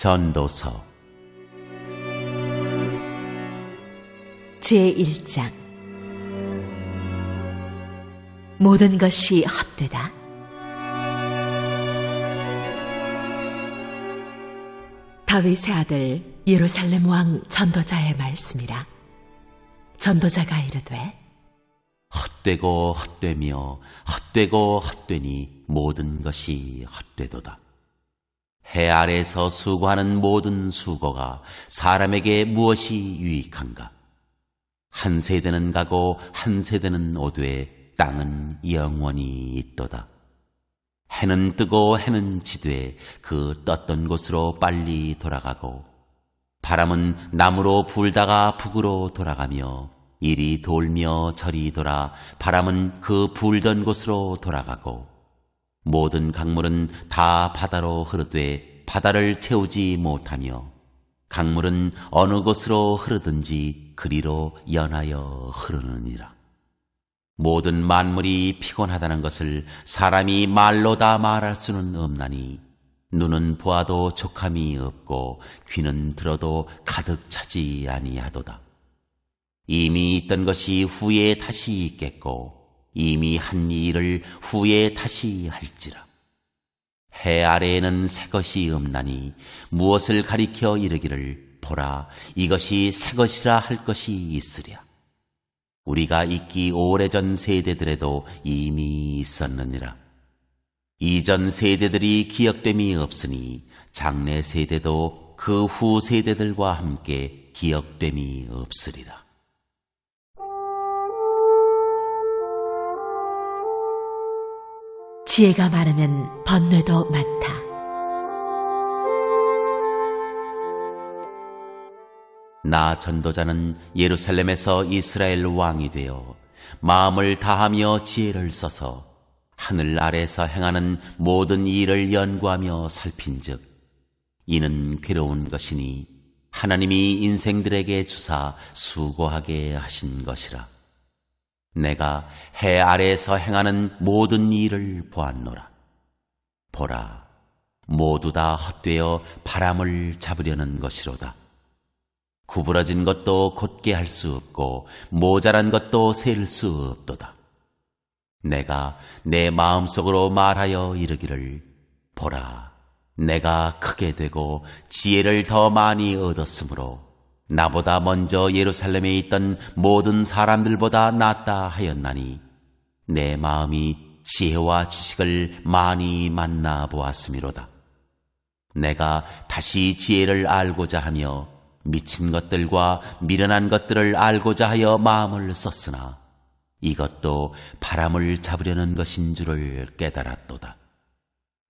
전도서 제1장. 모든 것이 헛되다. 다윗의 아들 예루살렘 왕 전도자의 말씀이라. 전도자가 이르되, 헛되고 헛되며 헛되고 헛되니 모든 것이 헛되도다. 해 아래에서 수고하는 모든 수고가 사람에게 무엇이 유익한가? 한 세대는 가고 한 세대는 오되 땅은 영원히 있도다. 해는 뜨고 해는 지되 그 떴던 곳으로 빨리 돌아가고, 바람은 남으로 불다가 북으로 돌아가며 이리 돌며 저리 돌아 바람은 그 불던 곳으로 돌아가고, 모든 강물은 다 바다로 흐르되 바다를 채우지 못하며, 강물은 어느 곳으로 흐르든지 그리로 연하여 흐르느니라. 모든 만물이 피곤하다는 것을 사람이 말로 다 말할 수는 없나니, 눈은 보아도 족함이 없고 귀는 들어도 가득 차지 아니하도다. 이미 있던 것이 후에 다시 있겠고 이미 한 일을 후에 다시 할지라. 해 아래에는 새 것이 없나니 무엇을 가리켜 이르기를 보라 이것이 새 것이라 할 것이 있으랴. 우리가 있기 오래전 세대들에도 이미 있었느니라. 이전 세대들이 기억됨이 없으니 장래 세대도 그 후 세대들과 함께 기억됨이 없으리라. 지혜가 많으면 번뇌도 많다. 나 전도자는 예루살렘에서 이스라엘 왕이 되어 마음을 다하며 지혜를 써서 하늘 아래에서 행하는 모든 일을 연구하며 살핀즉, 이는 괴로운 것이니 하나님이 인생들에게 주사 수고하게 하신 것이라. 내가 해 아래에서 행하는 모든 일을 보았노라. 보라, 모두 다 헛되어 바람을 잡으려는 것이로다. 구부러진 것도 곧게 할 수 없고 모자란 것도 셀 수 없도다. 내가 내 마음속으로 말하여 이르기를, 보라, 내가 크게 되고 지혜를 더 많이 얻었으므로 나보다 먼저 예루살렘에 있던 모든 사람들보다 낫다 하였나니, 내 마음이 지혜와 지식을 많이 만나 보았음이로다. 내가 다시 지혜를 알고자 하며 미친 것들과 미련한 것들을 알고자 하여 마음을 썼으나 이것도 바람을 잡으려는 것인 줄을 깨달았도다.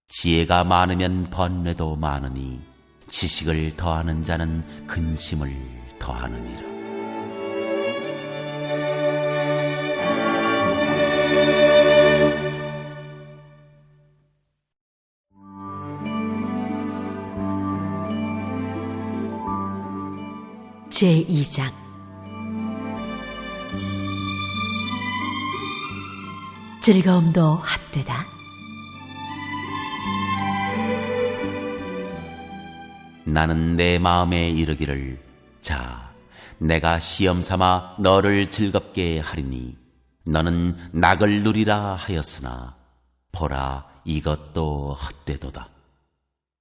지혜가 많으면 번뇌도 많으니 지식을 더하는 자는 근심을 더하느니라. 제2장. 즐거움도 헛되다. 나는 내 마음에 이르기를, 자, 내가 시험 삼아 너를 즐겁게 하리니 너는 낙을 누리라 하였으나, 보라, 이것도 헛되도다.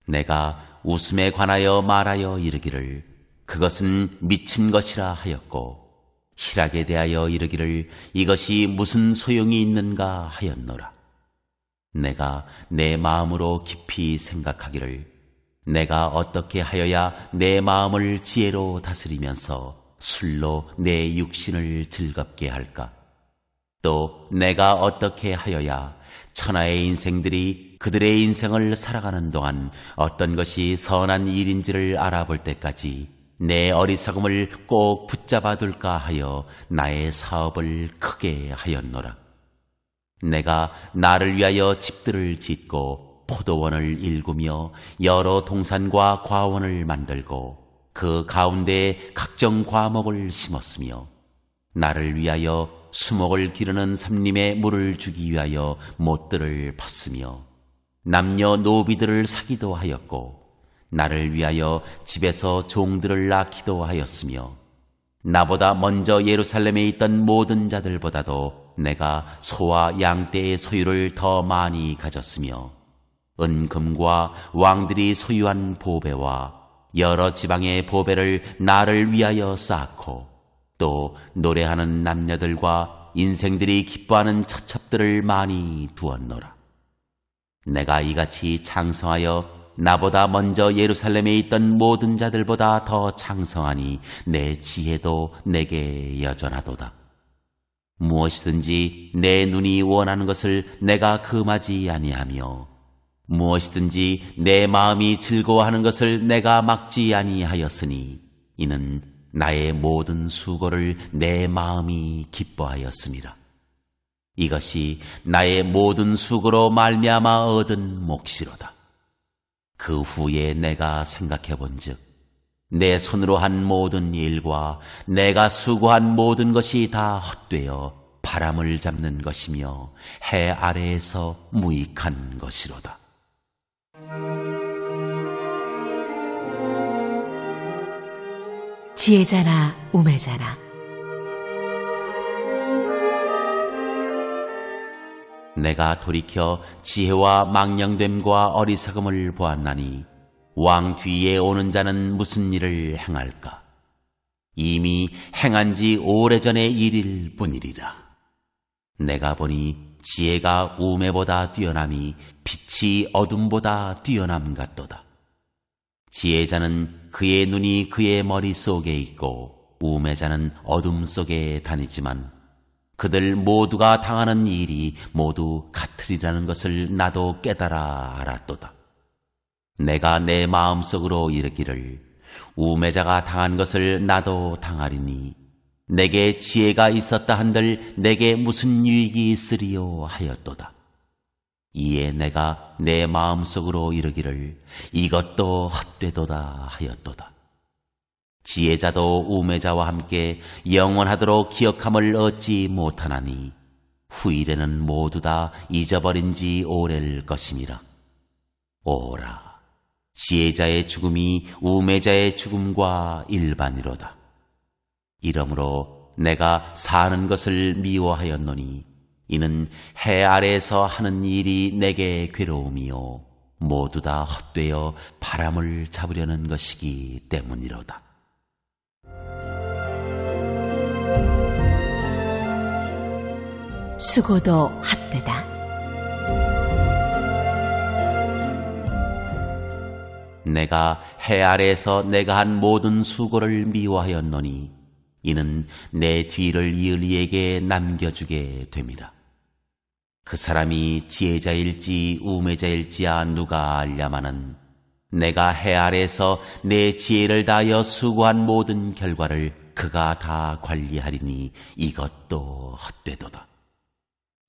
내가 웃음에 관하여 말하여 이르기를, 그것은 미친 것이라 하였고, 희락에 대하여 이르기를, 이것이 무슨 소용이 있는가 하였노라. 내가 내 마음으로 깊이 생각하기를, 내가 어떻게 하여야 내 마음을 지혜로 다스리면서 술로 내 육신을 즐겁게 할까? 또 내가 어떻게 하여야 천하의 인생들이 그들의 인생을 살아가는 동안 어떤 것이 선한 일인지를 알아볼 때까지 내 어리석음을 꼭 붙잡아 둘까 하여 나의 사업을 크게 하였노라. 내가 나를 위하여 집들을 짓고 포도원을 일구며 여러 동산과 과원을 만들고 그 가운데에 각종 과목을 심었으며, 나를 위하여 수목을 기르는 삼림에 물을 주기 위하여 못들을 팠으며, 남녀 노비들을 사기도 하였고, 나를 위하여 집에서 종들을 낳기도 하였으며 나보다 먼저 예루살렘에 있던 모든 자들보다도 내가 소와 양떼의 소유를 더 많이 가졌으며 은금과 왕들이 소유한 보배와 여러 지방의 보배를 나를 위하여 쌓고 또 노래하는 남녀들과 인생들이 기뻐하는 처첩들을 많이 두었노라. 내가 이같이 창성하여 나보다 먼저 예루살렘에 있던 모든 자들보다 더 창성하니 내 지혜도 내게 여전하도다. 무엇이든지 내 눈이 원하는 것을 내가 금하지 아니하며 무엇이든지 내 마음이 즐거워하는 것을 내가 막지 아니하였으니 이는 나의 모든 수고를 내 마음이 기뻐하였음이라. 이것이 나의 모든 수고로 말미암아 얻은 몫이로다. 그 후에 내가 생각해 본즉 내 손으로 한 모든 일과 내가 수고한 모든 것이 다 헛되어 바람을 잡는 것이며 해 아래에서 무익한 것이로다. 지혜자나 우매자나 내가 돌이켜 지혜와 망령됨과 어리석음을 보았나니 왕 뒤에 오는 자는 무슨 일을 행할까? 이미 행한 지 오래전의 일일 뿐이리라. 내가 보니 지혜가 우매보다 뛰어남이 빛이 어둠보다 뛰어남 같도다. 지혜자는 그의 눈이 그의 머릿속에 있고 우매자는 어둠 속에 다니지만 그들 모두가 당하는 일이 모두 같으리라는 것을 나도 깨달아 알았도다. 내가 내 마음속으로 이르기를 우매자가 당한 것을 나도 당하리니 내게 지혜가 있었다 한들 내게 무슨 유익이 있으리요 하였도다. 이에 내가 내 마음속으로 이르기를 이것도 헛되도다 하였도다. 지혜자도 우매자와 함께 영원하도록 기억함을 얻지 못하나니 후일에는 모두 다 잊어버린 지 오래일 것임이라. 오라, 지혜자의 죽음이 우매자의 죽음과 일반이로다. 이러므로 내가 사는 것을 미워하였노니 이는 해 아래에서 하는 일이 내게 괴로움이요 모두 다 헛되어 바람을 잡으려는 것이기 때문이로다. 수고도 헛되다. 내가 해 아래에서 내가 한 모든 수고를 미워하였노니 이는 내 뒤를 이을 이에게 남겨주게 됨이라. 그 사람이 지혜자일지 우매자일지야 누가 알랴마는 내가 해 아래에서 내 지혜를 다하여 수고한 모든 결과를 그가 다 관리하리니 이것도 헛되도다.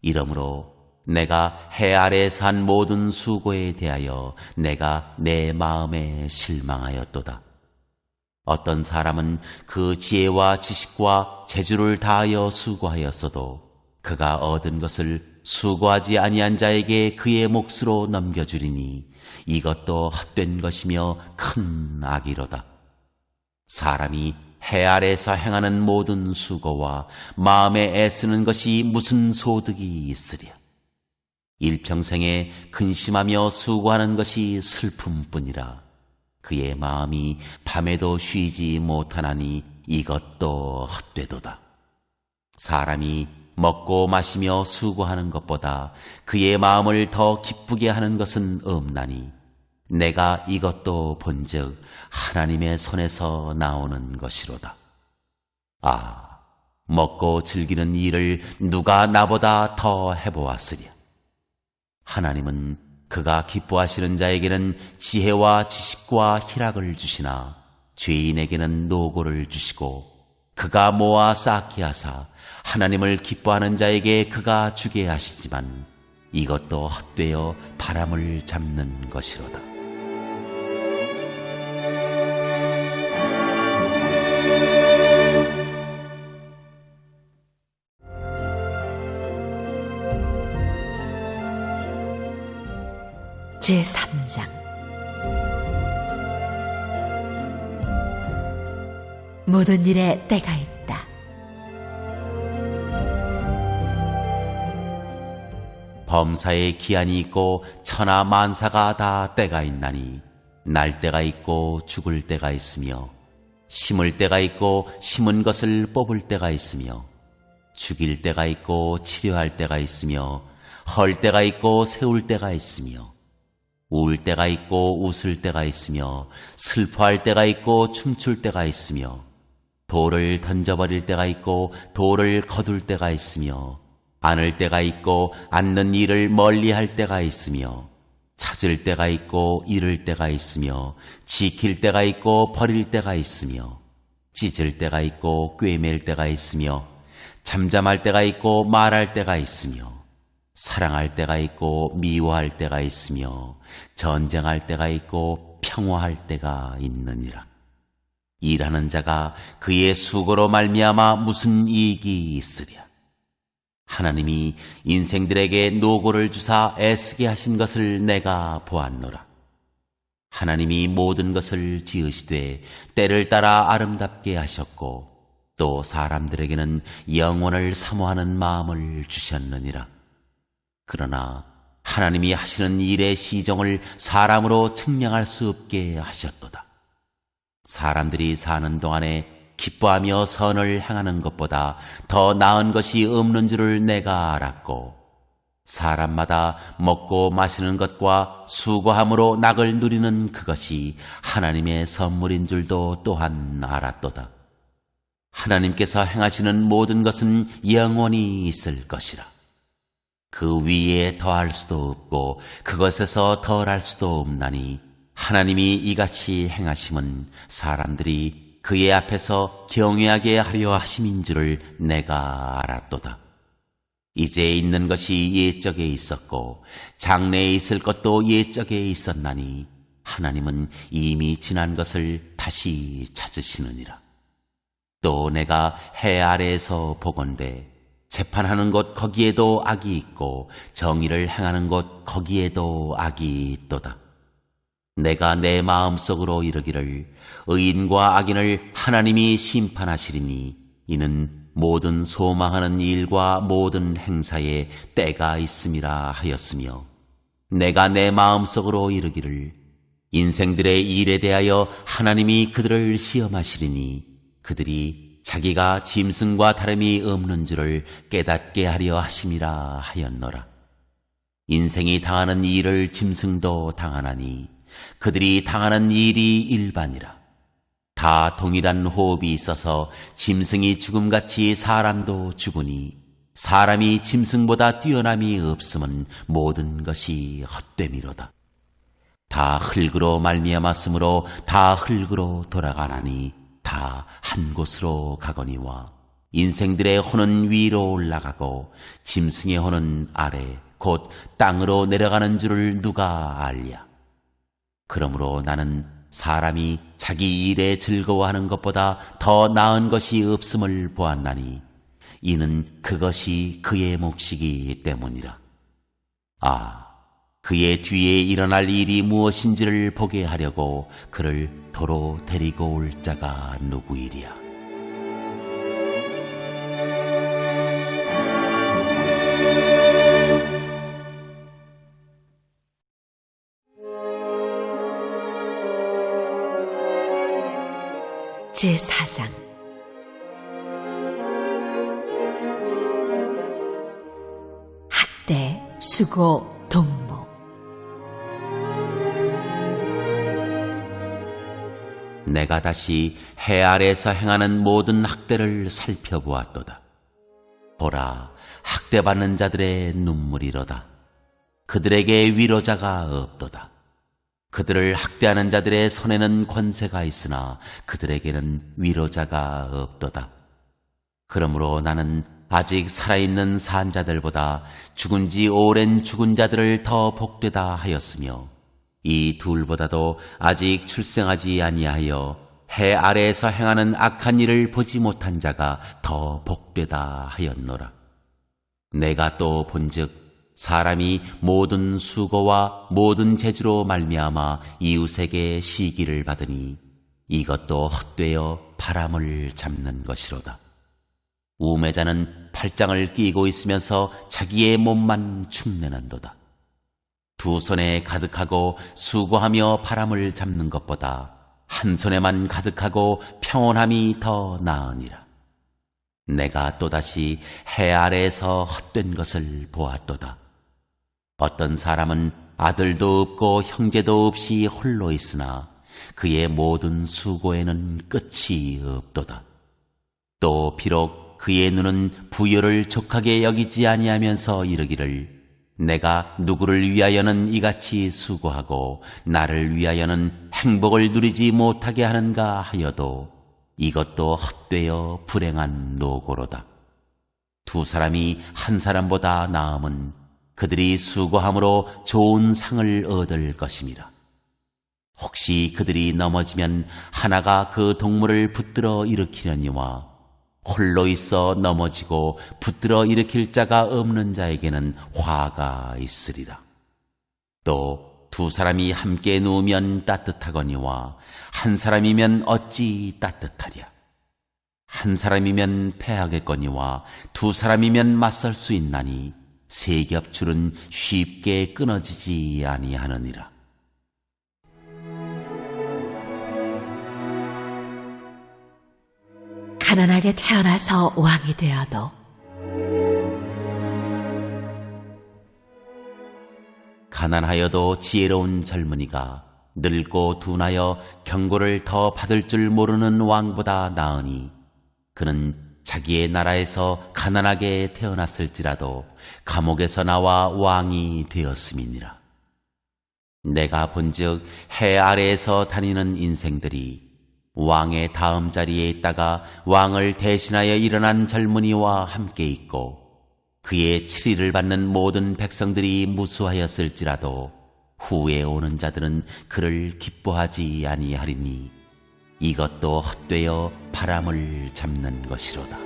이러므로 내가 해 아래에서 한 모든 수고에 대하여 내가 내 마음에 실망하였도다. 어떤 사람은 그 지혜와 지식과 재주를 다하여 수고하였어도 그가 얻은 것을 수고하지 아니한 자에게 그의 몫으로 넘겨주리니 이것도 헛된 것이며 큰 악이로다. 사람이 해 아래에서 행하는 모든 수고와 마음에 애쓰는 것이 무슨 소득이 있으랴. 일평생에 근심하며 수고하는 것이 슬픔뿐이라. 그의 마음이 밤에도 쉬지 못하나니 이것도 헛되도다. 사람이 먹고 마시며 수고하는 것보다 그의 마음을 더 기쁘게 하는 것은 없나니 내가 이것도 본즉 하나님의 손에서 나오는 것이로다. 아, 먹고 즐기는 일을 누가 나보다 더 해보았으랴. 하나님은 그가 기뻐하시는 자에게는 지혜와 지식과 희락을 주시나 죄인에게는 노고를 주시고 그가 모아 쌓게 하사 하나님을 기뻐하는 자에게 그가 주게 하시지만 이것도 헛되어 바람을 잡는 것이로다. 제3장 모든 일에 때가 있다. 범사에 기한이 있고 천하 만사가 다 때가 있나니 날 때가 있고 죽을 때가 있으며 심을 때가 있고 심은 것을 뽑을 때가 있으며 죽일 때가 있고 치료할 때가 있으며 헐 때가 있고 세울 때가 있으며 울 때가 있고 웃을 때가 있으며 슬퍼할 때가 있고 춤출 때가 있으며 돌을 던져버릴 때가 있고 돌을 거둘 때가 있으며 안을 때가 있고 앉는 일을 멀리할 때가 있으며 찾을 때가 있고 잃을 때가 있으며 지킬 때가 있고 버릴 때가 있으며 찢을 때가 있고 꿰맬 때가 있으며 잠잠할 때가 있고 말할 때가 있으며 사랑할 때가 있고 미워할 때가 있으며 전쟁할 때가 있고 평화할 때가 있느니라. 일하는 자가 그의 수고로 말미암아 무슨 이익이 있으랴. 하나님이 인생들에게 노고를 주사 애쓰게 하신 것을 내가 보았노라. 하나님이 모든 것을 지으시되 때를 따라 아름답게 하셨고 또 사람들에게는 영원을 사모하는 마음을 주셨느니라. 그러나 하나님이 하시는 일의 시정을 사람으로 측량할 수 없게 하셨도다. 사람들이 사는 동안에 기뻐하며 선을 행하는 것보다 더 나은 것이 없는 줄을 내가 알았고 사람마다 먹고 마시는 것과 수고함으로 낙을 누리는 그것이 하나님의 선물인 줄도 또한 알았도다. 하나님께서 행하시는 모든 것은 영원히 있을 것이라. 그 위에 더할 수도 없고 그것에서 덜할 수도 없나니 하나님이 이같이 행하심은 사람들이 그의 앞에서 경외하게 하려 하심인 줄을 내가 알았도다. 이제 있는 것이 옛적에 있었고 장래에 있을 것도 옛적에 있었나니 하나님은 이미 지난 것을 다시 찾으시느니라. 또 내가 해 아래에서 보건대 재판하는 곳 거기에도 악이 있고 정의를 행하는 곳 거기에도 악이 있도다. 내가 내 마음속으로 이르기를 의인과 악인을 하나님이 심판하시리니 이는 모든 소망하는 일과 모든 행사에 때가 있음이라 하였으며 내가 내 마음속으로 이르기를 인생들의 일에 대하여 하나님이 그들을 시험하시리니 그들이 자기가 짐승과 다름이 없는 줄을 깨닫게 하려 하심이라 하였노라. 인생이 당하는 일을 짐승도 당하나니 그들이 당하는 일이 일반이라. 다 동일한 호흡이 있어서 짐승이 죽음같이 사람도 죽으니 사람이 짐승보다 뛰어남이 없음은 모든 것이 헛됨이로다. 다 흙으로 말미암았으므로 다 흙으로 돌아가나니 다 한 곳으로 가거니와 인생들의 혼은 위로 올라가고 짐승의 혼은 아래 곧 땅으로 내려가는 줄을 누가 알랴. 그러므로 나는 사람이 자기 일에 즐거워하는 것보다 더 나은 것이 없음을 보았나니 이는 그것이 그의 몫이기 때문이라. 그의 뒤에 일어날 일이 무엇인지를 보게 하려고 그를 도로 데리고 올 자가 누구이랴. 제4장 학대, 수고, 동무. 내가 다시 해 아래에서 행하는 모든 학대를 살펴보았도다. 보라, 학대받는 자들의 눈물이로다. 그들에게 위로자가 없도다. 그들을 학대하는 자들의 손에는 권세가 있으나 그들에게는 위로자가 없도다. 그러므로 나는 아직 살아있는 산 자들보다 죽은 지 오랜 죽은 자들을 더 복되다 하였으며 이 둘보다도 아직 출생하지 아니하여 해 아래에서 행하는 악한 일을 보지 못한 자가 더 복되다 하였노라. 내가 또 본즉 사람이 모든 수고와 모든 재주로 말미암아 이웃에게 시기를 받으니 이것도 헛되어 바람을 잡는 것이로다. 우매자는 팔짱을 끼고 있으면서 자기의 몸만 축내는도다. 두 손에 가득하고 수고하며 바람을 잡는 것보다 한 손에만 가득하고 평온함이 더 나으니라. 내가 또다시 해 아래에서 헛된 것을 보았도다. 어떤 사람은 아들도 없고 형제도 없이 홀로 있으나 그의 모든 수고에는 끝이 없도다. 또 비록 그의 눈은 부요를 족하게 여기지 아니하면서 이르기를 내가 누구를 위하여는 이같이 수고하고 나를 위하여는 행복을 누리지 못하게 하는가 하여도 이것도 헛되어 불행한 노고로다. 두 사람이 한 사람보다 나음은 그들이 수고함으로 좋은 상을 얻을 것임이라. 혹시 그들이 넘어지면 하나가 그 동물을 붙들어 일으키려니와 홀로 있어 넘어지고 붙들어 일으킬 자가 없는 자에게는 화가 있으리라. 또 두 사람이 함께 누우면 따뜻하거니와 한 사람이면 어찌 따뜻하랴. 한 사람이면 패하겠거니와 두 사람이면 맞설 수 있나니 세 겹줄은 쉽게 끊어지지 아니하느니라. 가난하게 태어나서 왕이 되어도 가난하여도 지혜로운 젊은이가 늙고 둔하여 경고를 더 받을 줄 모르는 왕보다 나으니 그는 자기의 나라에서 가난하게 태어났을지라도 감옥에서 나와 왕이 되었음이니라. 내가 본즉 해 아래에서 다니는 인생들이 왕의 다음 자리에 있다가 왕을 대신하여 일어난 젊은이와 함께 있고 그의 치리를 받는 모든 백성들이 무수하였을지라도 후에 오는 자들은 그를 기뻐하지 아니하리니 이것도 헛되어 바람을 잡는 것이로다.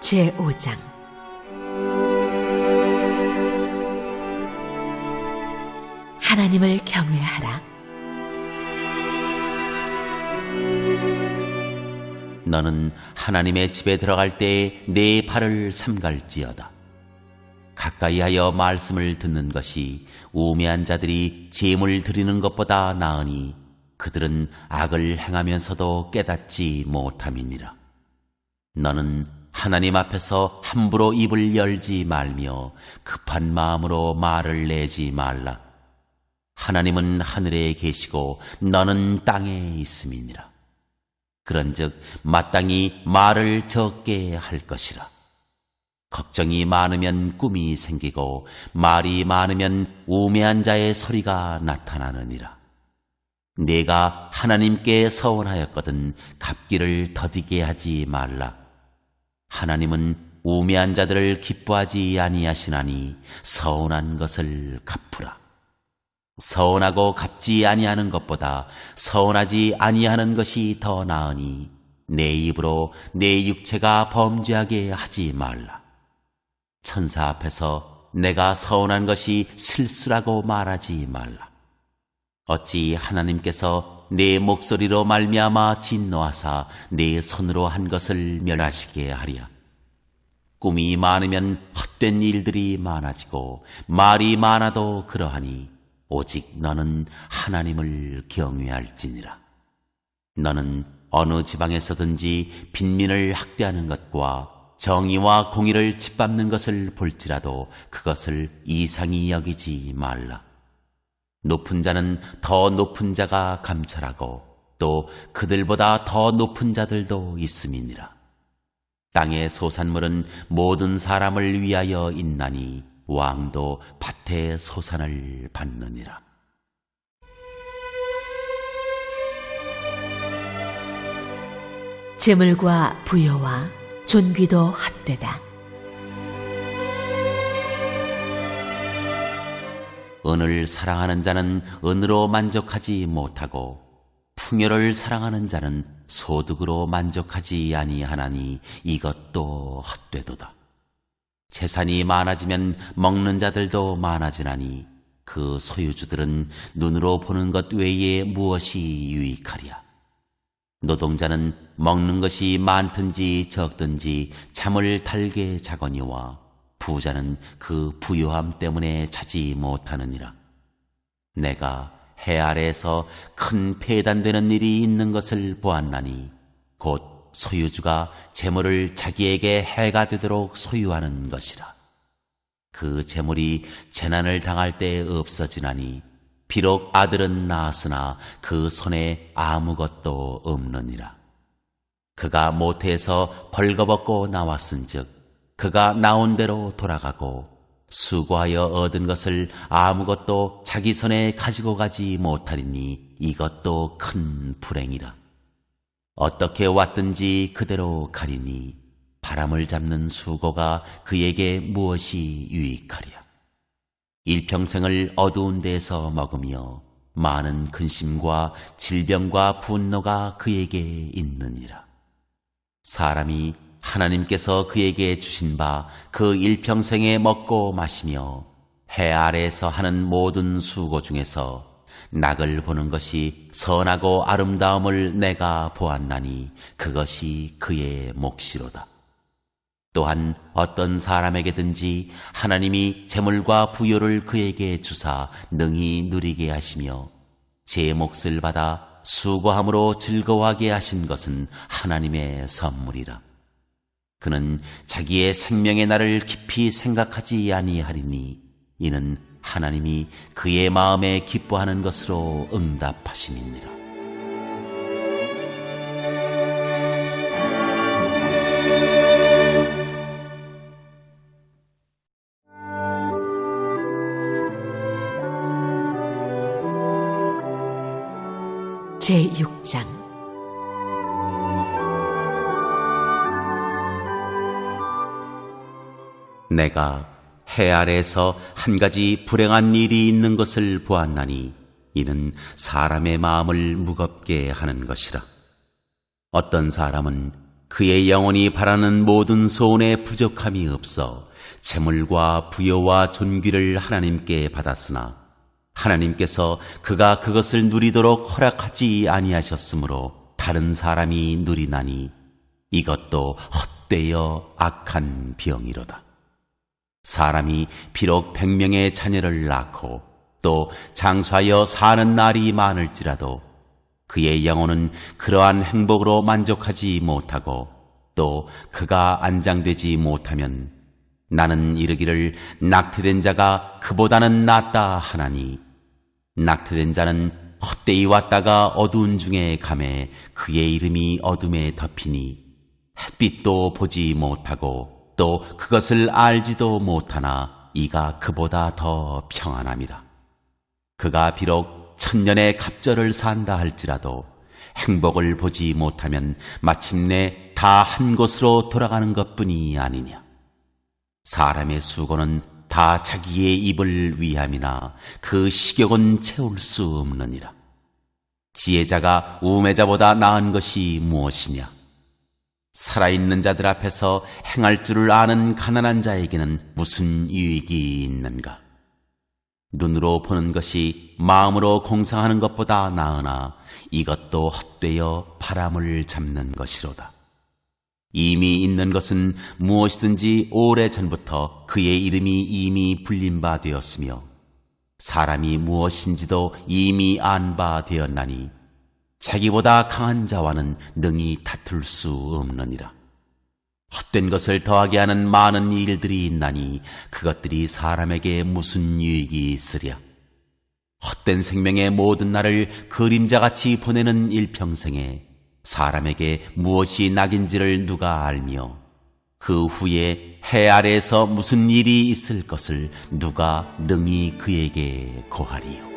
제5장 하나님을 경외하라. 너는 하나님의 집에 들어갈 때에 네 발을 삼갈지어다. 가까이하여 말씀을 듣는 것이 우매한 자들이 제물 드리는 것보다 나으니 그들은 악을 행하면서도 깨닫지 못함이니라. 너는 하나님 앞에서 함부로 입을 열지 말며 급한 마음으로 말을 내지 말라. 하나님은 하늘에 계시고 너는 땅에 있음이니라. 그런즉 마땅히 말을 적게 할 것이라. 걱정이 많으면 꿈이 생기고 말이 많으면 우매한 자의 소리가 나타나느니라. 네가 하나님께 서원하였거든 갚기를 더디게 하지 말라. 하나님은 우매한 자들을 기뻐하지 아니하시나니 서운한 것을 갚으라. 서운하고 갚지 아니하는 것보다 서운하지 아니하는 것이 더 나으니 내 입으로 내 육체가 범죄하게 하지 말라. 천사 앞에서 내가 서운한 것이 실수라고 말하지 말라. 어찌 하나님께서 내 목소리로 말미암아 진노하사 내 손으로 한 것을 멸하시게 하랴. 꿈이 많으면 헛된 일들이 많아지고 말이 많아도 그러하니 오직 너는 하나님을 경외할지니라. 너는 어느 지방에서든지 빈민을 학대하는 것과 정의와 공의를 짓밟는 것을 볼지라도 그것을 이상히 여기지 말라. 높은 자는 더 높은 자가 감찰하고 또 그들보다 더 높은 자들도 있음이니라. 땅의 소산물은 모든 사람을 위하여 있나니 왕도 밭의 소산을 받느니라. 재물과 부요와 존귀도 헛되다. 은을 사랑하는 자는 은으로 만족하지 못하고 풍요를 사랑하는 자는 소득으로 만족하지 아니하나니 이것도 헛되도다. 재산이 많아지면 먹는 자들도 많아지나니 그 소유주들은 눈으로 보는 것 외에 무엇이 유익하랴. 노동자는 먹는 것이 많든지 적든지 잠을 달게 자거니와 부자는 그 부유함 때문에 자지 못하느니라. 내가 해 아래에서 큰 폐단되는 일이 있는 것을 보았나니 곧 소유주가 재물을 자기에게 해가 되도록 소유하는 것이라. 그 재물이 재난을 당할 때 없어지나니 비록 아들은 낳았으나 그 손에 아무것도 없느니라. 그가 모태에서 벌거벗고 나왔은즉 그가 나온 대로 돌아가고 수고하여 얻은 것을 아무것도 자기 손에 가지고 가지 못하리니 이것도 큰 불행이라. 어떻게 왔든지 그대로 가리니 바람을 잡는 수고가 그에게 무엇이 유익하랴. 일평생을 어두운 데에서 먹으며 많은 근심과 질병과 분노가 그에게 있느니라. 사람이 하나님께서 그에게 주신 바 그 일평생에 먹고 마시며 해 아래에서 하는 모든 수고 중에서 낙을 보는 것이 선하고 아름다움을 내가 보았나니 그것이 그의 몫이로다. 또한 어떤 사람에게든지 하나님이 재물과 부요를 그에게 주사 능히 누리게 하시며 제 몫을 받아 수고함으로 즐거워하게 하신 것은 하나님의 선물이라. 그는 자기의 생명의 날을 깊이 생각하지 아니하리니 이는 하나님이 그의 마음에 기뻐하는 것으로 응답하심이니라. 제6장 내가 해 아래에서 한 가지 불행한 일이 있는 것을 보았나니 이는 사람의 마음을 무겁게 하는 것이라. 어떤 사람은 그의 영혼이 바라는 모든 소원에 부족함이 없어 재물과 부여와 존귀를 하나님께 받았으나 하나님께서 그가 그것을 누리도록 허락하지 아니하셨으므로 다른 사람이 누리나니 이것도 헛되어 악한 병이로다. 사람이 비록 100명의 자녀를 낳고 또 장수하여 사는 날이 많을지라도 그의 영혼은 그러한 행복으로 만족하지 못하고 또 그가 안장되지 못하면 나는 이르기를 낙태된 자가 그보다는 낫다 하나니 낙태된 자는 헛되이 왔다가 어두운 중에 가매 그의 이름이 어둠에 덮이니 햇빛도 보지 못하고 또 그것을 알지도 못하나 이가 그보다 더 평안함이라. 그가 비록 1000년의 갑절을 산다 할지라도 행복을 보지 못하면 마침내 다 한 곳으로 돌아가는 것뿐이 아니냐. 사람의 수고는 다 자기의 입을 위함이나 그 식욕은 채울 수 없느니라. 지혜자가 우매자보다 나은 것이 무엇이냐. 살아있는 자들 앞에서 행할 줄을 아는 가난한 자에게는 무슨 유익이 있는가. 눈으로 보는 것이 마음으로 공상하는 것보다 나으나 이것도 헛되어 바람을 잡는 것이로다. 이미 있는 것은 무엇이든지 오래전부터 그의 이름이 이미 불린 바 되었으며 사람이 무엇인지도 이미 안 바 되었나니 자기보다 강한 자와는 능히 다툴 수 없느니라. 헛된 것을 더하게 하는 많은 일들이 있나니 그것들이 사람에게 무슨 유익이 있으랴. 헛된 생명의 모든 날을 그림자같이 보내는 일평생에 사람에게 무엇이 낙인지를 누가 알며 그 후에 해 아래에서 무슨 일이 있을 것을 누가 능히 그에게 고하리요.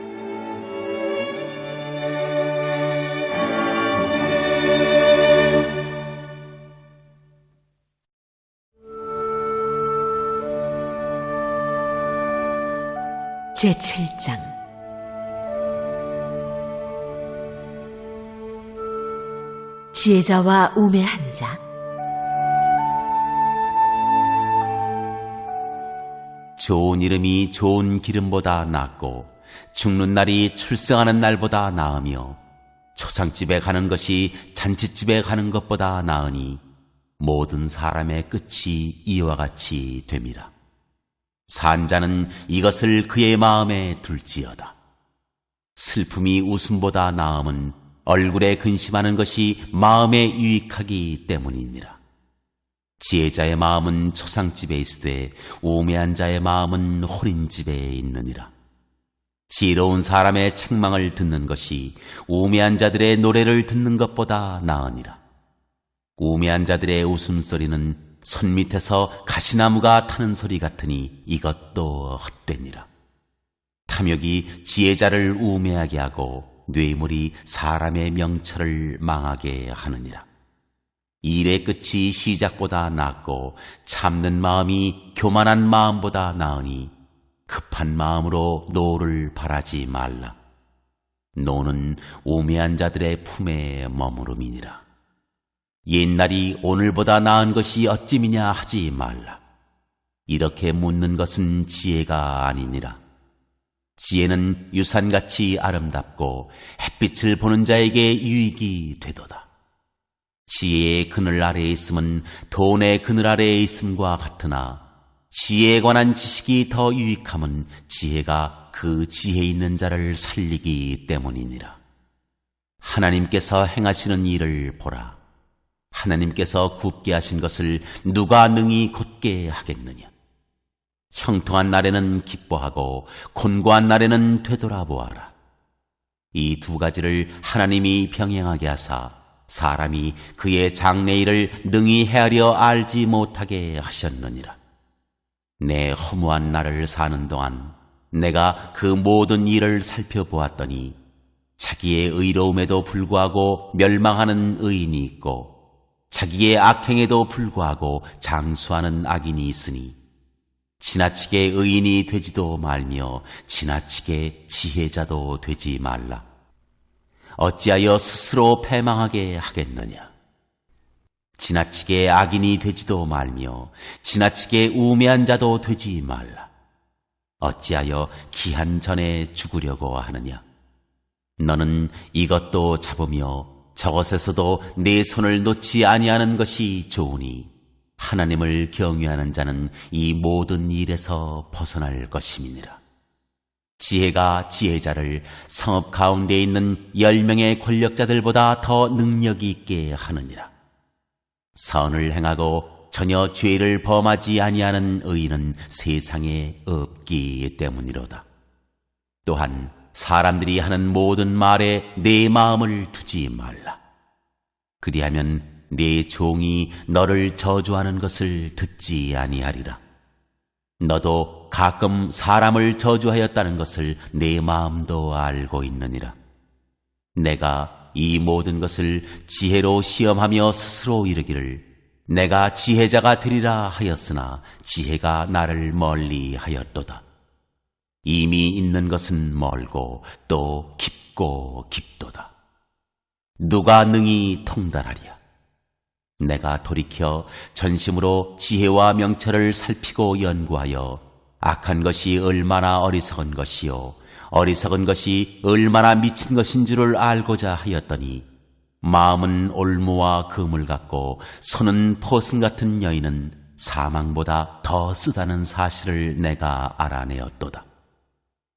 제7장 지혜자와 우매한 자. 좋은 이름이 좋은 기름보다 낫고 죽는 날이 출생하는 날보다 나으며 초상집에 가는 것이 잔치집에 가는 것보다 나으니 모든 사람의 끝이 이와 같이 됨이라. 산 자는 이것을 그의 마음에 둘지어다. 슬픔이 웃음보다 나음은 얼굴에 근심하는 것이 마음에 유익하기 때문이니라. 지혜자의 마음은 초상집에 있으되 우매한 자의 마음은 호린집에 있느니라. 지혜로운 사람의 책망을 듣는 것이 우매한 자들의 노래를 듣는 것보다 나으니라. 우매한 자들의 웃음소리는 손 밑에서 가시나무가 타는 소리 같으니 이것도 헛되니라. 탐욕이 지혜자를 우매하게 하고 뇌물이 사람의 명철을 망하게 하느니라. 일의 끝이 시작보다 낫고 참는 마음이 교만한 마음보다 나으니 급한 마음으로 노를 바라지 말라. 노는 우매한 자들의 품에 머무름이니라. 옛날이 오늘보다 나은 것이 어찌미냐 하지 말라. 이렇게 묻는 것은 지혜가 아니니라. 지혜는 유산같이 아름답고 햇빛을 보는 자에게 유익이 되도다. 지혜의 그늘 아래에 있음은 돈의 그늘 아래에 있음과 같으나 지혜에 관한 지식이 더 유익함은 지혜가 그 지혜 있는 자를 살리기 때문이니라. 하나님께서 행하시는 일을 보라. 하나님께서 굽게 하신 것을 누가 능히 곧게 하겠느냐. 형통한 날에는 기뻐하고 곤고한 날에는 되돌아보아라. 이 두 가지를 하나님이 병행하게 하사 사람이 그의 장래일을 능히 헤아려 알지 못하게 하셨느니라. 내 허무한 날을 사는 동안 내가 그 모든 일을 살펴보았더니 자기의 의로움에도 불구하고 멸망하는 의인이 있고 자기의 악행에도 불구하고 장수하는 악인이 있으니 지나치게 의인이 되지도 말며 지나치게 지혜자도 되지 말라. 어찌하여 스스로 패망하게 하겠느냐. 지나치게 악인이 되지도 말며 지나치게 우매한 자도 되지 말라. 어찌하여 기한 전에 죽으려고 하느냐. 너는 이것도 잡으며 저것에서도 내 손을 놓지 아니하는 것이 좋으니 하나님을 경외하는 자는 이 모든 일에서 벗어날 것임이니라. 지혜가 지혜자를 성읍 가운데 있는 10명의 권력자들보다 더 능력이 있게 하느니라. 선을 행하고 전혀 죄를 범하지 아니하는 의인은 세상에 없기 때문이로다. 또한 사람들이 하는 모든 말에 내 마음을 두지 말라. 그리하면 내 종이 너를 저주하는 것을 듣지 아니하리라. 너도 가끔 사람을 저주하였다는 것을 내 마음도 알고 있느니라. 내가 이 모든 것을 지혜로 시험하며 스스로 이르기를 내가 지혜자가 되리라 하였으나 지혜가 나를 멀리 하였도다. 이미 있는 것은 멀고 또 깊고 깊도다. 누가 능히 통달하랴. 내가 돌이켜 전심으로 지혜와 명철을 살피고 연구하여 악한 것이 얼마나 어리석은 것이요 어리석은 것이 얼마나 미친 것인 줄을 알고자 하였더니 마음은 올무와 금을 같고 손은 포승 같은 여인은 사망보다 더 쓰다는 사실을 내가 알아내었도다.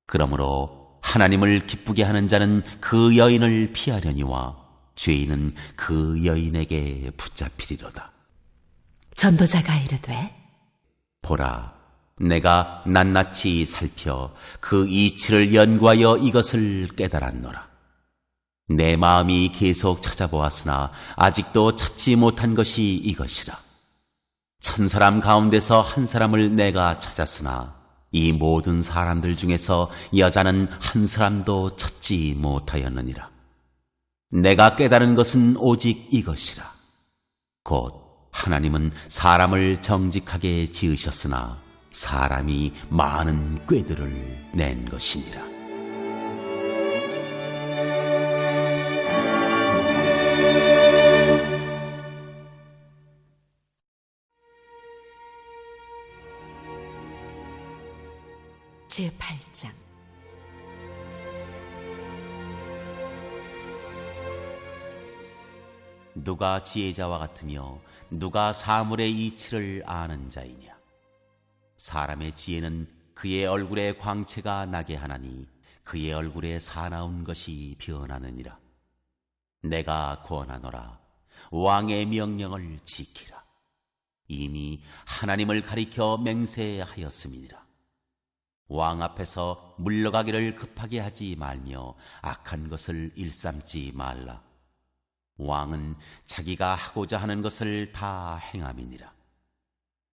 그러므로 하나님을 기쁘게 하는 자는 그 여인을 피하려니와 죄인은 그 여인에게 붙잡히리로다. 전도자가 이르되 보라, 내가 낱낱이 살펴 그 이치를 연구하여 이것을 깨달았노라. 내 마음이 계속 찾아보았으나 아직도 찾지 못한 것이 이것이라. 1000사람 가운데서 한 사람을 내가 찾았으나 이 모든 사람들 중에서 여자는 한 사람도 찾지 못하였느니라. 내가 깨달은 것은 오직 이것이라. 곧 하나님은 사람을 정직하게 지으셨으나 사람이 많은 꾀들을 낸 것이니라. 제8장. 누가 지혜자와 같으며 누가 사물의 이치를 아는 자이냐? 사람의 지혜는 그의 얼굴에 광채가 나게 하나니 그의 얼굴에 사나운 것이 변하느니라. 내가 권하노라. 왕의 명령을 지키라. 이미 하나님을 가리켜 맹세하였음이니라. 왕 앞에서 물러가기를 급하게 하지 말며 악한 것을 일삼지 말라. 왕은 자기가 하고자 하는 것을 다 행함이니라.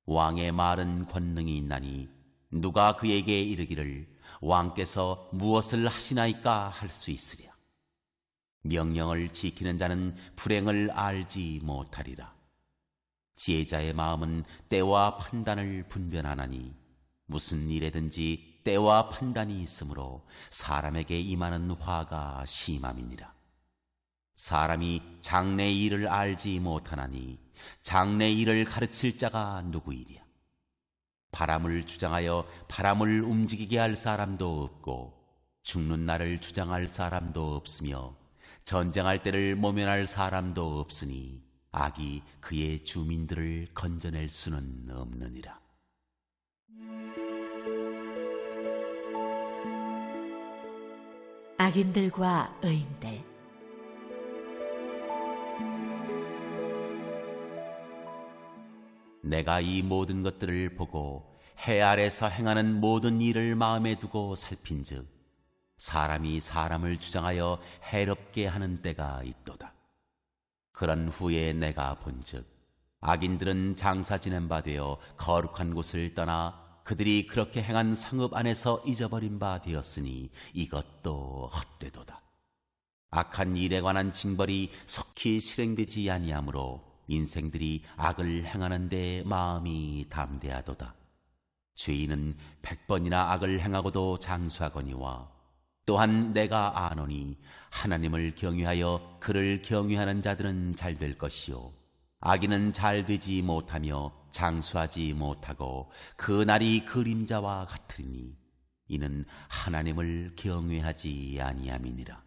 왕의 말은 권능이 있나니 누가 그에게 이르기를 왕께서 무엇을 하시나이까 할 수 있으랴. 명령을 지키는 자는 불행을 알지 못하리라. 지혜자의 마음은 때와 판단을 분별하나니 무슨 일에든지 때와 판단이 있으므로 사람에게 임하는 화가 심함이니라. 사람이 장래의 일을 알지 못하나니 장래의 일을 가르칠 자가 누구이랴. 바람을 주장하여 바람을 움직이게 할 사람도 없고 죽는 날을 주장할 사람도 없으며 전쟁할 때를 모면할 사람도 없으니 악이 그의 주민들을 건져낼 수는 없느니라. 악인들과 의인들. 내가 이 모든 것들을 보고 해 아래서 행하는 모든 일을 마음에 두고 살핀즉 사람이 사람을 주장하여 해롭게 하는 때가 있도다. 그런 후에 내가 본즉 악인들은 장사 지낸 바 되어 거룩한 곳을 떠나 그들이 그렇게 행한 성읍 안에서 잊어버린 바 되었으니 이것도 헛되도다. 악한 일에 관한 징벌이 속히 실행되지 아니하므로 인생들이 악을 행하는 데 마음이 담대하도다. 죄인은 100번이나 악을 행하고도 장수하거니와 또한 내가 아노니 하나님을 경외하여 그를 경외하는 자들은 잘 될 것이요 악인은 잘 되지 못하며 장수하지 못하고 그 날이 그림자와 같으리니 이는 하나님을 경외하지 아니함이니라.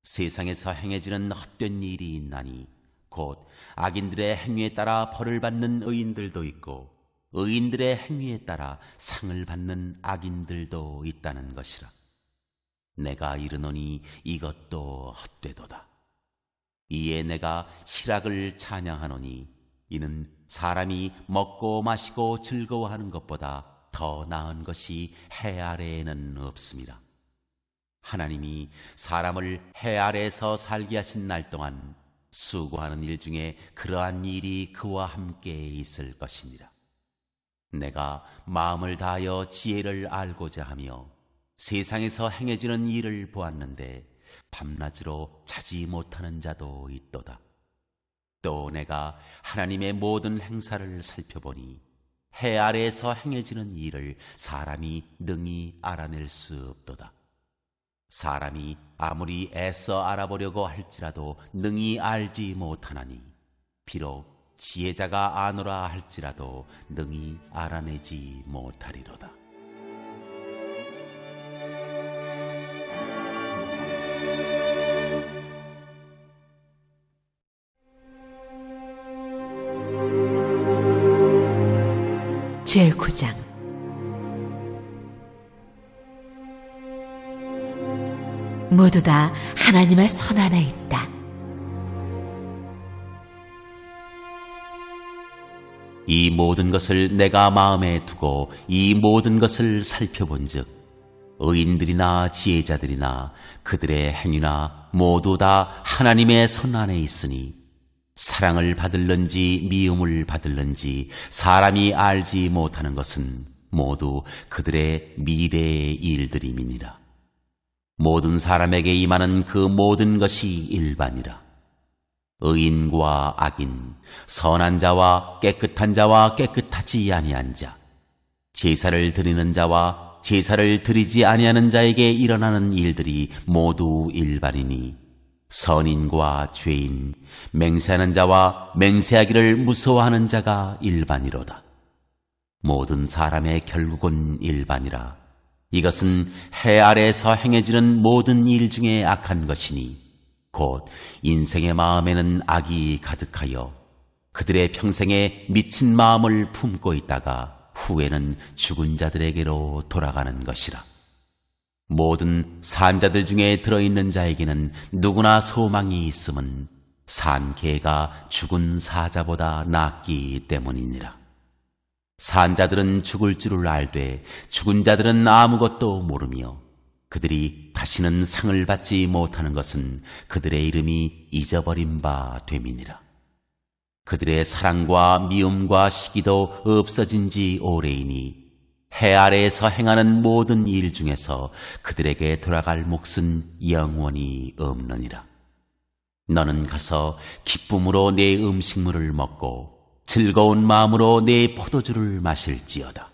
세상에서 행해지는 헛된 일이 있나니 곧 악인들의 행위에 따라 벌을 받는 의인들도 있고 의인들의 행위에 따라 상을 받는 악인들도 있다는 것이라. 내가 이르노니 이것도 헛되도다. 이에 내가 희락을 찬양하노니 이는 사람이 먹고 마시고 즐거워하는 것보다 더 나은 것이 해 아래에는 없습니다. 하나님이 사람을 해 아래에서 살게 하신 날 동안 수고하는 일 중에 그러한 일이 그와 함께 있을 것이니라. 내가 마음을 다하여 지혜를 알고자 하며 세상에서 행해지는 일을 보았는데 밤낮으로 자지 못하는 자도 있도다. 또 내가 하나님의 모든 행사를 살펴보니 해 아래에서 행해지는 일을 사람이 능히 알아낼 수 없도다. 사람이 아무리 애써 알아보려고 할지라도 능히 알지 못하나니 비록 지혜자가 아노라 할지라도 능히 알아내지 못하리로다. 제9장. 모두 다 하나님의 손 안에 있다. 이 모든 것을 내가 마음에 두고 이 모든 것을 살펴본즉 의인들이나 지혜자들이나 그들의 행위나 모두 다 하나님의 손 안에 있으니 사랑을 받을는지 미움을 받을는지 사람이 알지 못하는 것은 모두 그들의 미래의 일들임이니라. 모든 사람에게 임하는 그 모든 것이 일반이라. 의인과 악인, 선한 자와 깨끗한 자와 깨끗하지 아니한 자, 제사를 드리는 자와 제사를 드리지 아니하는 자에게 일어나는 일들이 모두 일반이니 선인과 죄인, 맹세하는 자와 맹세하기를 무서워하는 자가 일반이로다. 모든 사람의 결국은 일반이라. 이것은 해 아래에서 행해지는 모든 일 중에 악한 것이니 곧 인생의 마음에는 악이 가득하여 그들의 평생에 미친 마음을 품고 있다가 후에는 죽은 자들에게로 돌아가는 것이라. 모든 산자들 중에 들어있는 자에게는 누구나 소망이 있음은 산 개가 죽은 사자보다 낫기 때문이니라. 산자들은 죽을 줄을 알되 죽은 자들은 아무것도 모르며 그들이 다시는 상을 받지 못하는 것은 그들의 이름이 잊어버린 바 됨이니라. 그들의 사랑과 미움과 시기도 없어진 지 오래이니 해 아래에서 행하는 모든 일 중에서 그들에게 돌아갈 몫은 영원히 없느니라. 너는 가서 기쁨으로 내 음식물을 먹고 즐거운 마음으로 내 포도주를 마실지어다.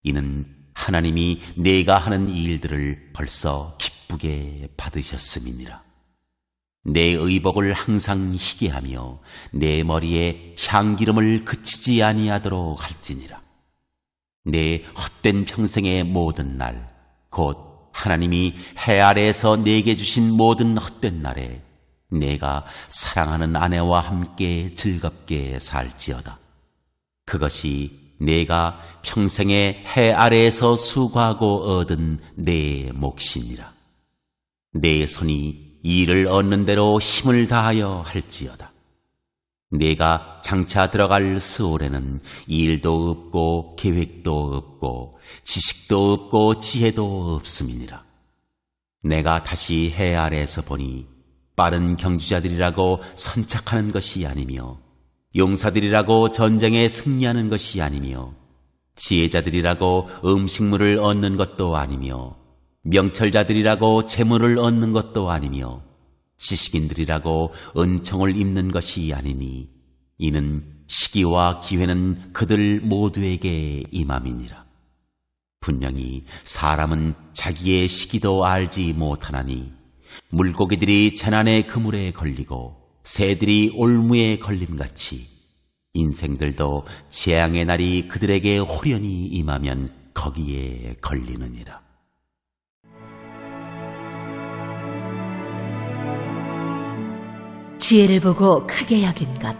이는 하나님이 내가 하는 일들을 벌써 기쁘게 받으셨음이니라. 내 의복을 항상 희게 하며 내 머리에 향기름을 그치지 아니하도록 할지니라. 내 헛된 평생의 모든 날, 곧 하나님이 해 아래에서 내게 주신 모든 헛된 날에 내가 사랑하는 아내와 함께 즐겁게 살지어다. 그것이 내가 평생에 해 아래에서 수고하고 얻은 내 몫이니라. 내 손이 일을 얻는 대로 힘을 다하여 할지어다. 내가 장차 들어갈 스올에는 일도 없고 계획도 없고 지식도 없고 지혜도 없음이니라. 내가 다시 해 아래에서 보니 빠른 경주자들이라고 선착하는 것이 아니며 용사들이라고 전쟁에 승리하는 것이 아니며 지혜자들이라고 음식물을 얻는 것도 아니며 명철자들이라고 재물을 얻는 것도 아니며 지식인들이라고 은총을 입는 것이 아니니 이는 시기와 기회는 그들 모두에게 임함이니라. 분명히 사람은 자기의 시기도 알지 못하나니 물고기들이 재난의 그물에 걸리고 새들이 올무에 걸림같이 인생들도 재앙의 날이 그들에게 호련히 임하면 거기에 걸리느니라. 지혜를 보고 크게 여긴 것.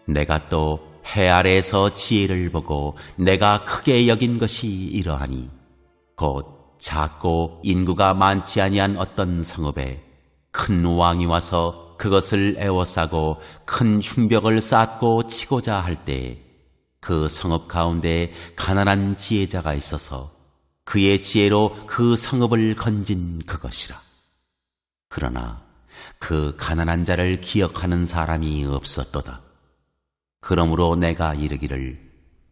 내가 또 해 아래에서 지혜를 보고 내가 크게 여긴 것이 이러하니 곧 작고 인구가 많지 아니한 어떤 성읍에 큰 왕이 와서 그것을 에워싸고 큰 흉벽을 쌓고 치고자 할 때 그 성읍 가운데 가난한 지혜자가 있어서 그의 지혜로 그 성읍을 건진 그것이라. 그러나 그 가난한 자를 기억하는 사람이 없었도다. 그러므로 내가 이르기를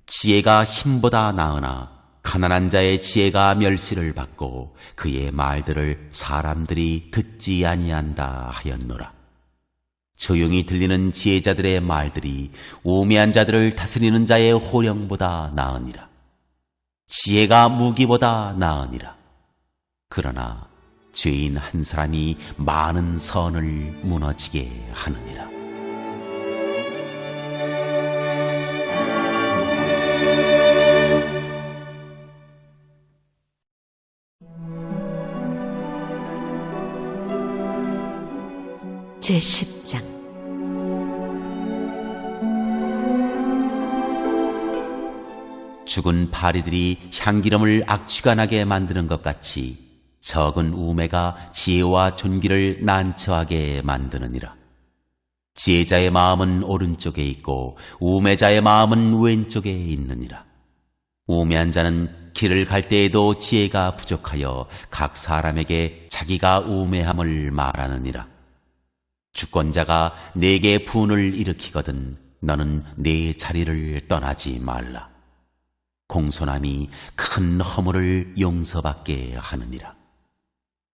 지혜가 힘보다 나으나 가난한 자의 지혜가 멸시를 받고 그의 말들을 사람들이 듣지 아니한다 하였노라. 조용히 들리는 지혜자들의 말들이 우매한 자들을 다스리는 자의 호령보다 나으니라. 지혜가 무기보다 나으니라. 그러나 죄인 한 사람이 많은 선을 무너지게 하느니라. 제10장. 죽은 파리들이 향기름을 악취가 나게 만드는 것 같이 적은 우매가 지혜와 존귀를 난처하게 만드느니라. 지혜자의 마음은 오른쪽에 있고 우매자의 마음은 왼쪽에 있느니라. 우매한 자는 길을 갈 때에도 지혜가 부족하여 각 사람에게 자기가 우매함을 말하느니라. 주권자가 내게 분을 일으키거든 너는 내 자리를 떠나지 말라. 공손함이 큰 허물을 용서받게 하느니라.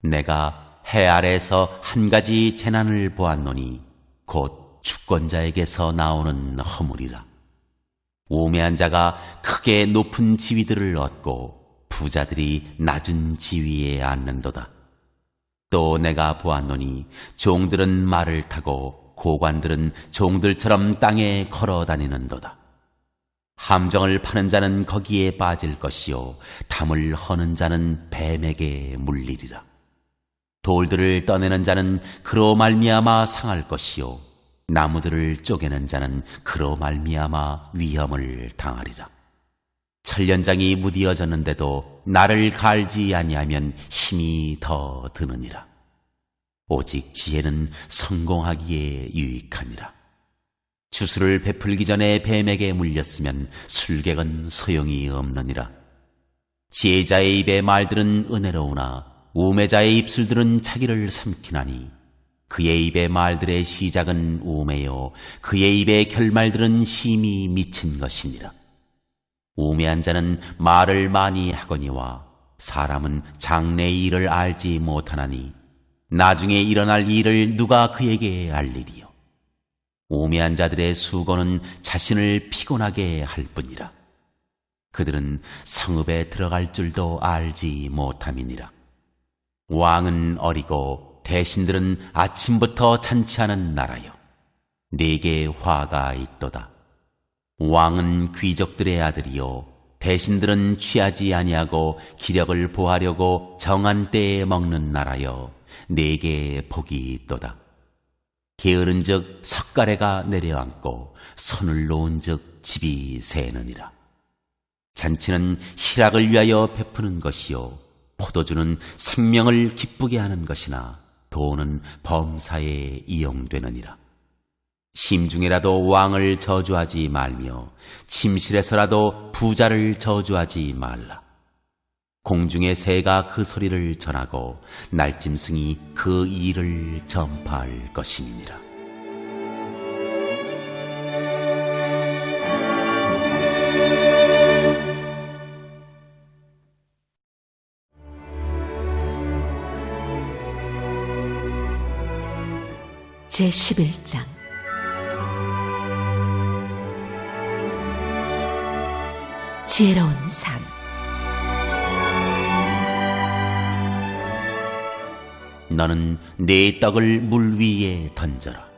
내가 해 아래에서 한 가지 재난을 보았노니 곧 주권자에게서 나오는 허물이라. 우매한 자가 크게 높은 지위들을 얻고 부자들이 낮은 지위에 앉는도다. 또 내가 보았노니 종들은 말을 타고 고관들은 종들처럼 땅에 걸어 다니는도다. 함정을 파는 자는 거기에 빠질 것이요 담을 허는 자는 뱀에게 물리리라. 돌들을 떠내는 자는 그로 말미암아 상할 것이요 나무들을 쪼개는 자는 그로 말미암아 위험을 당하리라. 천련장이 무디어졌는데도 나를 갈지 아니하면 힘이 더 드느니라. 오직 지혜는 성공하기에 유익하니라. 주술을 베풀기 전에 뱀에게 물렸으면 술객은 소용이 없느니라. 지혜자의 입의 말들은 은혜로우나 우매자의 입술들은 자기를 삼키나니 그의 입의 말들의 시작은 우매요 그의 입의 결말들은 심히 미친 것이니라. 우매한 자는 말을 많이 하거니와 사람은 장래의 일을 알지 못하나니 나중에 일어날 일을 누가 그에게 알리리요. 우매한 자들의 수고는 자신을 피곤하게 할 뿐이라. 그들은 성읍에 들어갈 줄도 알지 못함이니라. 왕은 어리고 대신들은 아침부터 잔치하는 나라요 네게 화가 있도다. 왕은 귀족들의 아들이요 대신들은 취하지 아니하고 기력을 보하려고 정한 때에 먹는 나라여 네게 복이 있도다. 게으른즉 석가래가 내려앉고 손을 놓은즉 집이 새느니라. 잔치는 희락을 위하여 베푸는 것이요 포도주는 생명을 기쁘게 하는 것이나 돈은 범사에 이용되느니라. 심중에라도 왕을 저주하지 말며 침실에서라도 부자를 저주하지 말라. 공중의 새가 그 소리를 전하고 날짐승이 그 일을 전파할 것임이니라. 제11장 지혜로운 삶. 너는 네 떡을 물 위에 던져라.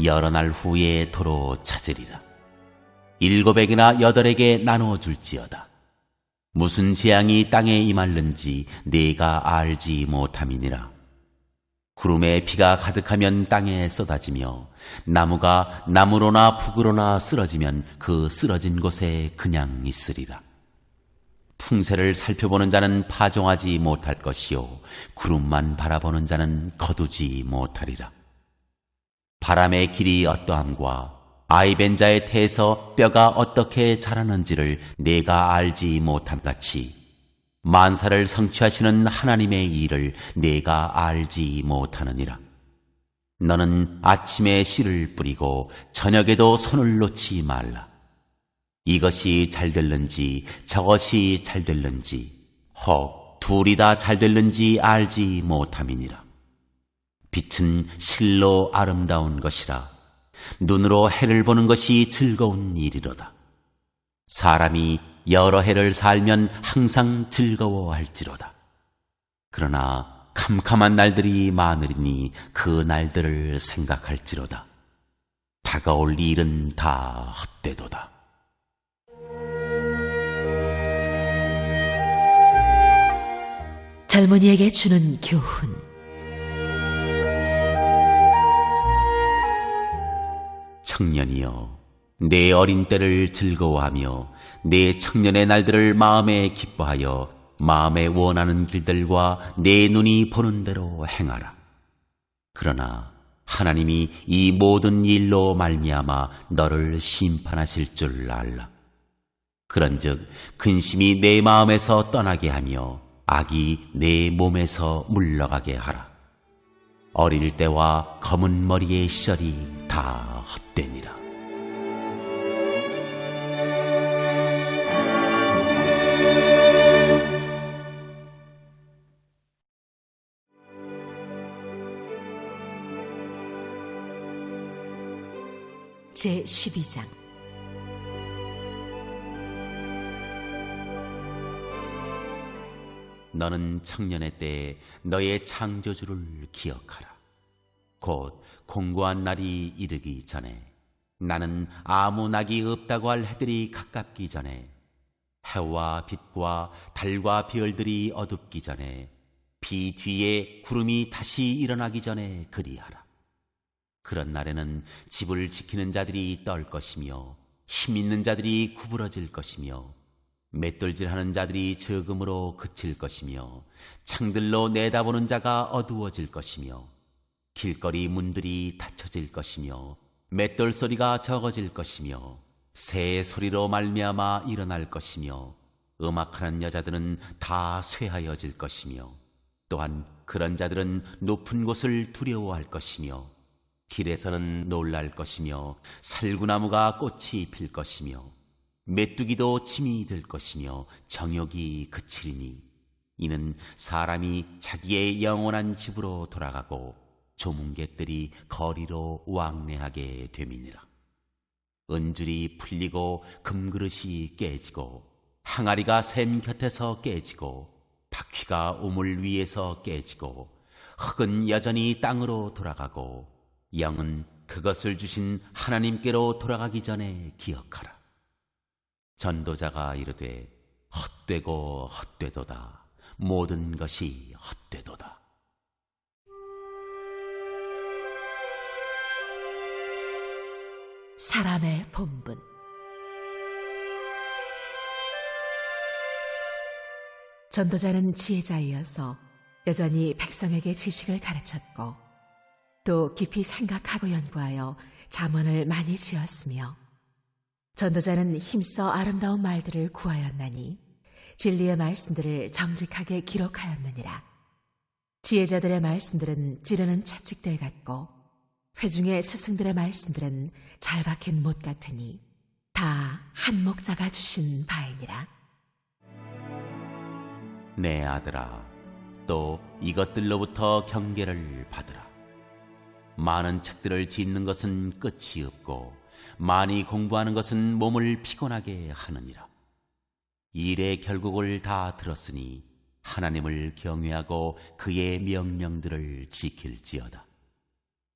여러 날 후에 도로 찾으리라. 7에게나 8에게 나눠줄지어다. 무슨 재앙이 땅에 임할는지 네가 알지 못함이니라. 구름에 비가 가득하면 땅에 쏟아지며 나무가 나무로나 북으로나 쓰러지면 그 쓰러진 곳에 그냥 있으리라. 풍세를 살펴보는 자는 파종하지 못할 것이요 구름만 바라보는 자는 거두지 못하리라. 바람의 길이 어떠함과 아이벤 자의 태에서 뼈가 어떻게 자라는지를 네가 알지 못함같이 만사를 성취하시는 하나님의 일을 네가 알지 못하느니라. 너는 아침에 씨를 뿌리고 저녁에도 손을 놓지 말라. 이것이 잘 될는지 저것이 잘 될는지 혹 둘이 다 잘 될는지 알지 못함이니라. 빛은 실로 아름다운 것이라. 눈으로 해를 보는 것이 즐거운 일이로다. 사람이 여러 해를 살면 항상 즐거워할지로다. 그러나 캄캄한 날들이 많으리니 그 날들을 생각할지로다. 다가올 일은 다 헛되도다. 젊은이에게 주는 교훈. 청년이여, 내 어린 때를 즐거워하며 내 청년의 날들을 마음에 기뻐하여 마음에 원하는 길들과 내 눈이 보는 대로 행하라. 그러나 하나님이 이 모든 일로 말미암아 너를 심판하실 줄 알라. 그런즉 근심이 내 마음에서 떠나게 하며 악이 내 몸에서 물러가게 하라. 어릴 때와 검은 머리의 시절이 다 헛되니라. 제12장 너는 청년의 때에 너의 창조주를 기억하라. 곧 공고한 날이 이르기 전에 나는 아무 낙이 없다고 할 해들이 가깝기 전에, 해와 빛과 달과 별들이 어둡기 전에, 비 뒤에 구름이 다시 일어나기 전에 그리하라. 그런 날에는 집을 지키는 자들이 떨 것이며 힘 있는 자들이 구부러질 것이며 맷돌질하는 자들이 적음으로 그칠 것이며 창들로 내다보는 자가 어두워질 것이며 길거리 문들이 닫혀질 것이며 맷돌 소리가 적어질 것이며 새의 소리로 말미암아 일어날 것이며 음악하는 여자들은 다 쇠하여질 것이며 또한 그런 자들은 높은 곳을 두려워할 것이며 길에서는 놀랄 것이며 살구나무가 꽃이 필 것이며 메뚜기도 침이 들 것이며 정욕이 그치리니 이는 사람이 자기의 영원한 집으로 돌아가고 조문객들이 거리로 왕래하게 됨이니라. 은줄이 풀리고 금그릇이 깨지고 항아리가 샘 곁에서 깨지고 바퀴가 우물 위에서 깨지고 흙은 여전히 땅으로 돌아가고 영은 그것을 주신 하나님께로 돌아가기 전에 기억하라. 전도자가 이르되 헛되고 헛되도다. 모든 것이 헛되도다. 사람의 본분. 전도자는 지혜자이어서 여전히 백성에게 지식을 가르쳤고 또 깊이 생각하고 연구하여 잠언을 많이 지었으며 전도자는 힘써 아름다운 말들을 구하였나니 진리의 말씀들을 정직하게 기록하였느니라. 지혜자들의 말씀들은 찌르는 채찍들 같고 회중의 스승들의 말씀들은 잘 박힌 못 같으니 다 한 목자가 주신 바이니라. 내 아들아, 또 이것들로부터 경계를 받으라. 많은 책들을 짓는 것은 끝이 없고 많이 공부하는 것은 몸을 피곤하게 하느니라. 일의 결국을 다 들었으니 하나님을 경외하고 그의 명령들을 지킬지어다.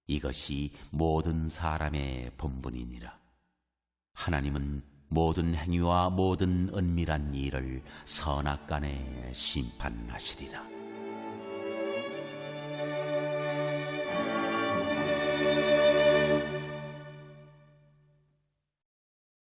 이것이 모든 사람의 본분이니라. 하나님은 모든 행위와 모든 은밀한 일을 선악간에 심판하시리라.